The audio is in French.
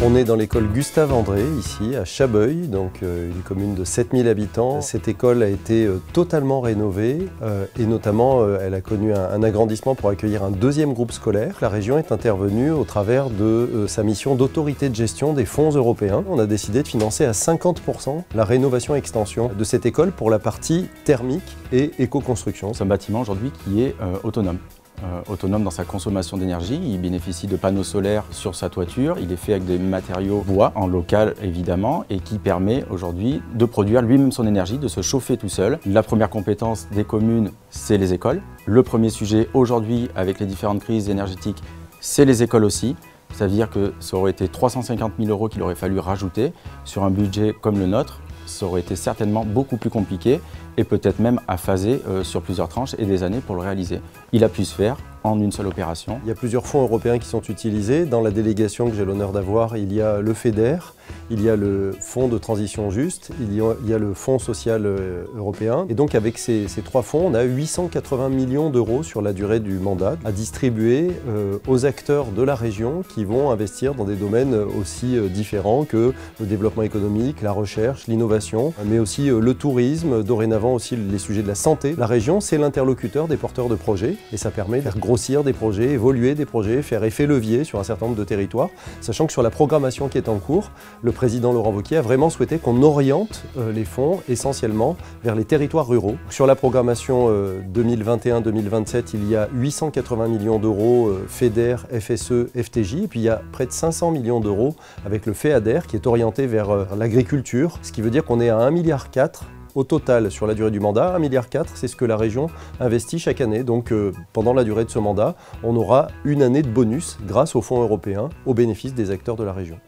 On est dans l'école Gustave André, ici à Chabeuil, donc une commune de 7000 habitants. Cette école a été totalement rénovée et notamment elle a connu un agrandissement pour accueillir un deuxième groupe scolaire. La région est intervenue au travers de sa mission d'autorité de gestion des fonds européens. On a décidé de financer à 50% la rénovation et extension de cette école pour la partie thermique et éco-construction. C'est un bâtiment aujourd'hui qui est autonome. Autonome dans sa consommation d'énergie, il bénéficie de panneaux solaires sur sa toiture, il est fait avec des matériaux bois, en local évidemment, et qui permet aujourd'hui de produire lui-même son énergie, de se chauffer tout seul. La première compétence des communes, c'est les écoles. Le premier sujet aujourd'hui, avec les différentes crises énergétiques, c'est les écoles aussi. Ça veut dire que ça aurait été 350 000 € qu'il aurait fallu rajouter sur un budget comme le nôtre. Ça aurait été certainement beaucoup plus compliqué et peut-être même à phaser sur plusieurs tranches et des années pour le réaliser. Il a pu se faire en une seule opération. Il y a plusieurs fonds européens qui sont utilisés. Dans la délégation que j'ai l'honneur d'avoir, il y a le FEDER, il y a le Fonds de transition juste, il y a le Fonds social européen. Et donc avec ces trois fonds, on a 880 millions d'euros sur la durée du mandat à distribuer aux acteurs de la région qui vont investir dans des domaines aussi différents que le développement économique, la recherche, l'innovation, mais aussi le tourisme, dorénavant aussi les sujets de la santé. La région, c'est l'interlocuteur des porteurs de projets et ça permet de faire grossir des projets, évoluer des projets, faire effet levier sur un certain nombre de territoires, sachant que sur la programmation qui est en cours, le président Laurent Wauquiez a vraiment souhaité qu'on oriente les fonds essentiellement vers les territoires ruraux. Sur la programmation 2021-2027, il y a 880 millions d'euros FEDER, FSE, FTJ, et puis il y a près de 500 millions d'euros avec le FEADER qui est orienté vers l'agriculture, ce qui veut dire qu'on est à 1,4 milliard au total sur la durée du mandat. 1,4 milliard, c'est ce que la région investit chaque année. Donc pendant la durée de ce mandat, on aura une année de bonus grâce aux fonds européens au bénéfice des acteurs de la région.